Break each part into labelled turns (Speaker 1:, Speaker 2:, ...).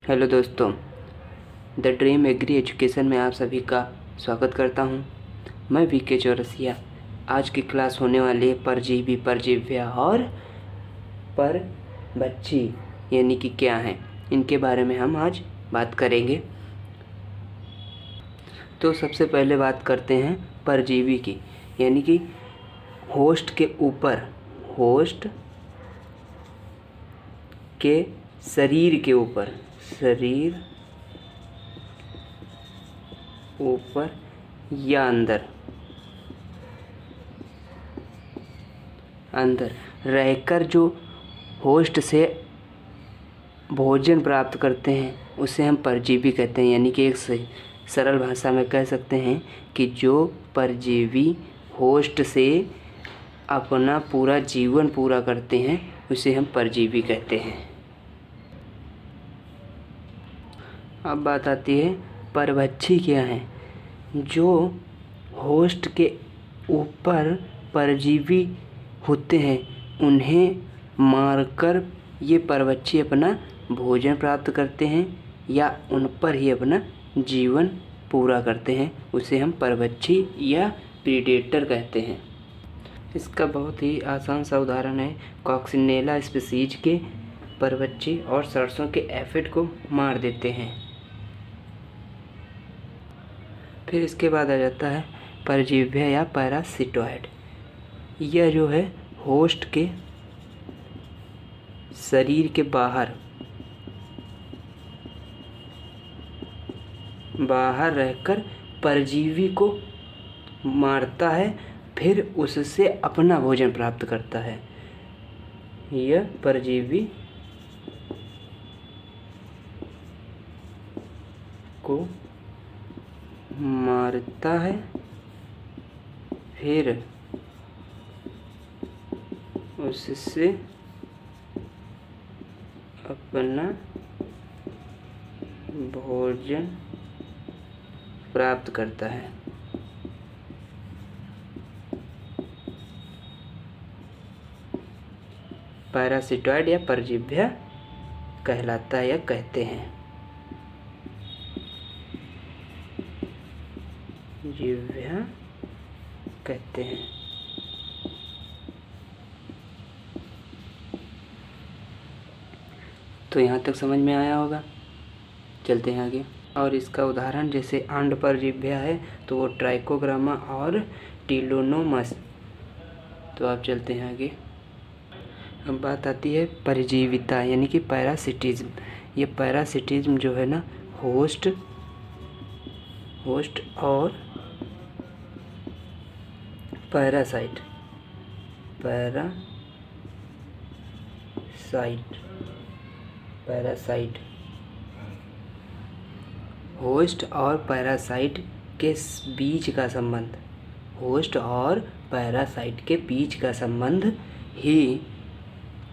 Speaker 1: Hello दोस्तों, the dream agree education में आप सभी का स्वागत करता हूं। मैं वीके चौरसिया। आज की क्लास होने वाली है परजीवी, परजीव्य और परभक्षी यानी कि क्या हैं, इनके बारे में हम आज बात करेंगे। तो सबसे पहले बात करते हैं परजीवी की, यानी कि होस्ट के ऊपर, होस्ट के शरीर के ऊपर, शरीर ऊपर या अंदर रहकर जो होस्ट से भोजन प्राप्त करते हैं उसे हम परजीवी कहते हैं। यानी कि एक सरल भाषा में कह सकते हैं कि जो परजीवी होस्ट से अपना पूरा जीवन पूरा करते हैं उसे हम परजीवी कहते हैं। अब बात आती है परभक्षी क्या है। जो होस्ट के ऊपर परजीवी होते हैं उन्हें मारकर ये परभक्षी अपना भोजन प्राप्त करते हैं या उन पर ही अपना जीवन पूरा करते हैं, उसे हम परभक्षी या प्रीडेटर कहते हैं। इसका बहुत ही आसान सा उदाहरण है कॉक्सिनेला स्पीशीज के परभक्षी और सरसों के एफिड को मार देते हैं। फिर इसके बाद आ जाता है परजीव्य या पैरासिटोइड। यह जो है होस्ट के शरीर के बाहर रहकर परजीवी को मारता है, फिर उससे अपना भोजन प्राप्त करता है। यह परजीवी को मारता है, फिर उससे अपना भोजन प्राप्त करता है। पैरासिटोइड या परजीव्य कहलाता है या कहते हैं। जीव्य कहते हैं। तो यहाँ तक समझ में आया होगा। चलते हैं आगे। और इसका उदाहरण जैसे अंड परजीव्य है तो वो ट्राइकोग्रामा और टिलोनोमस। तो आप चलते हैं आगे। अब बात आती है परजीविता यानी कि पैरासिटिज्म। ये पैरासिटिज्म जो है ना, होस्ट और पैरासाइट होस्ट और पैरासाइट के बीच का संबंध, होस्ट और पैरासाइट के बीच का संबंध ही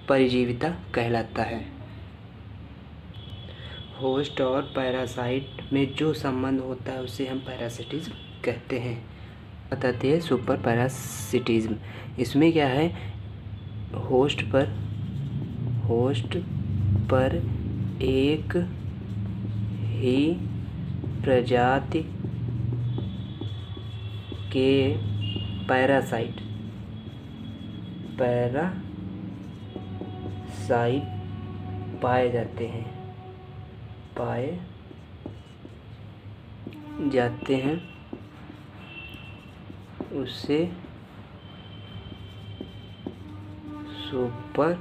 Speaker 1: परजीविता कहलाता है। होस्ट और पैरासाइट में जो संबंध होता है उसे हम पैरासिटिज्म कहते हैं। बताते हैं सुपर पैरासिटिज्म। इसमें क्या है, होस्ट पर एक ही प्रजाति के पैरासाइट पाए जाते हैं उसे सुपर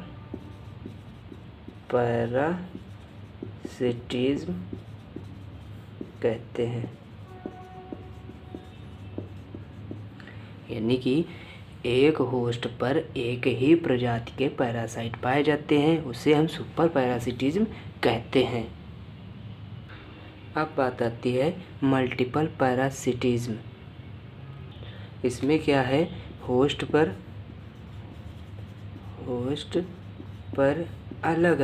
Speaker 1: पैरासिटिज्म कहते हैं। यानी कि एक होस्ट पर एक ही प्रजाति के पैरासाइट पाए जाते हैं, उसे हम सुपर पैरासिटिज्म कहते हैं। अब बात आती है मल्टीपल पैरासिटिज्म। इसमें क्या है, होस्ट पर अलग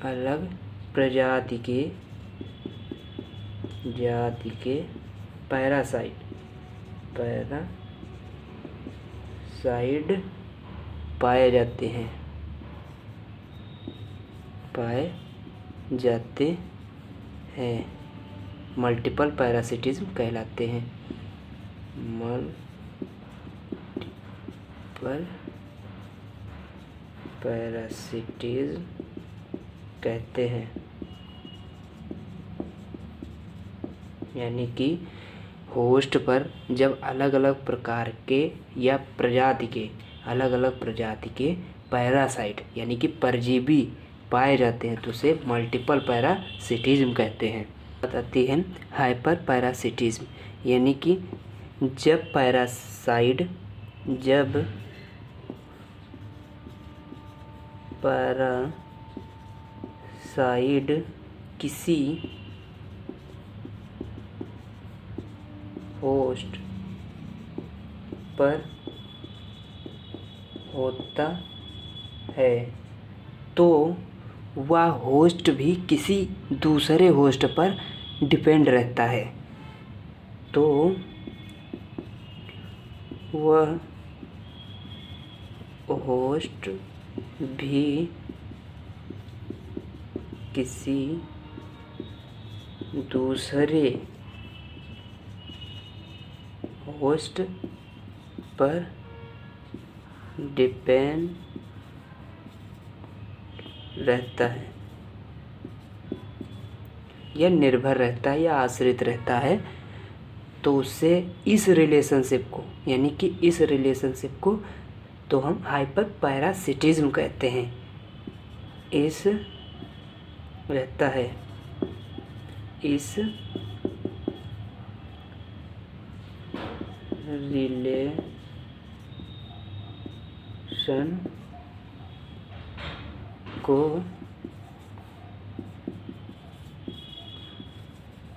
Speaker 1: अलग प्रजाति के पैरासाइट पाए जाते हैं। पाए जाते हैं, मल्टीपल पैरासिटिज्म कहलाते हैं। मल्टीपल पैरासिटिज्म कहते हैं, यानी कि होस्ट पर जब अलग अलग प्रकार के या अलग अलग प्रजाति के पैरासाइट यानी कि परजीवी पाए जाते हैं तो उसे मल्टीपल पैरासिटिज्म कहते हैं। बात आती है हाइपर पैरासिटिज्म, यानी कि जब पैरासाइट किसी होस्ट पर होता है तो वह होस्ट भी किसी दूसरे होस्ट पर डिपेंड रहता है, तो वह होस्ट भी किसी दूसरे होस्ट पर डिपेंड रहता है या निर्भर रहता है या आश्रित रहता है, तो उससे इस रिलेशनशिप को यानी कि इस रिलेशनशिप को तो हम हाइपर पैरासिटिज्म कहते हैं। इस रहता है इस रिलेशन को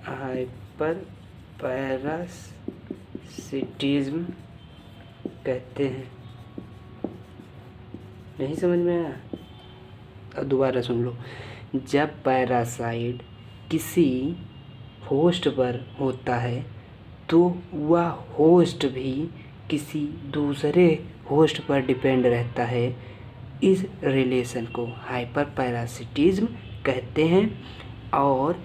Speaker 1: हाइपर पैरासिटिज्म कहते हैं। नहीं समझ में आया? अब दोबारा सुन लो। जब पैरासाइट किसी होस्ट पर होता है तो वह होस्ट भी किसी दूसरे होस्ट पर डिपेंड रहता है। इस रिलेशन को हाइपर पैरासिटिज्म कहते हैं और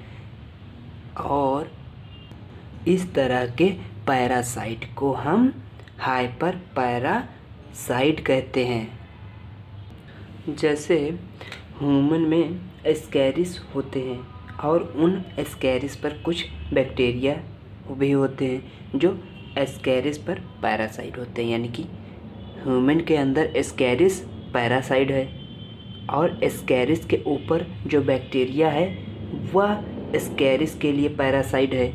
Speaker 1: इस तरह के पैरासाइट को हम हाइपर पैरासाइट कहते हैं। जैसे ह्यूमन में एस्कैरिस होते हैं और उन एस्कैरिस पर कुछ बैक्टीरिया भी होते हैं जो एस्कैरिस पर पैरासाइट होते हैं, यानी कि ह्यूमन के अंदर एस्कैरिस पैरासाइट है और एस्कैरिस के ऊपर जो बैक्टीरिया है वह एस्कैरिस के लिए पैरासाइट है।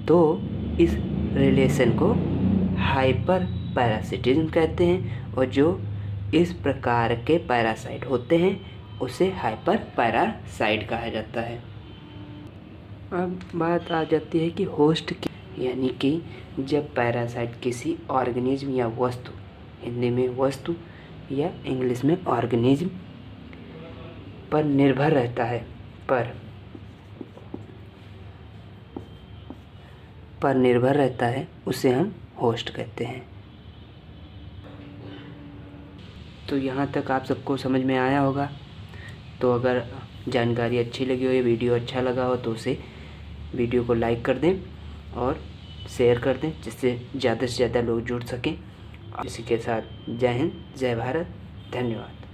Speaker 1: तो इस रिलेशन को हाइपर पैरासिटिज्म कहते हैं और जो इस प्रकार के पैरासाइट होते हैं उसे हाइपर पैरासाइट कहा जाता है। अब बात आ जाती है कि होस्ट की, यानी कि जब पैरासाइट किसी ऑर्गेनिज्म या वस्तु, हिंदी में वस्तु या इंग्लिश में ऑर्गेनिज्म पर निर्भर रहता है पर निर्भर रहता है उसे हम होस्ट कहते हैं। तो यहाँ तक आप सबको समझ में आया होगा। तो अगर जानकारी अच्छी लगी हो या वीडियो अच्छा लगा हो तो उसे वीडियो को लाइक कर दें और शेयर कर दें जिससे ज़्यादा से ज़्यादा लोग जुड़ सकें। इसी के साथ जय हिंद, जय भारत, धन्यवाद।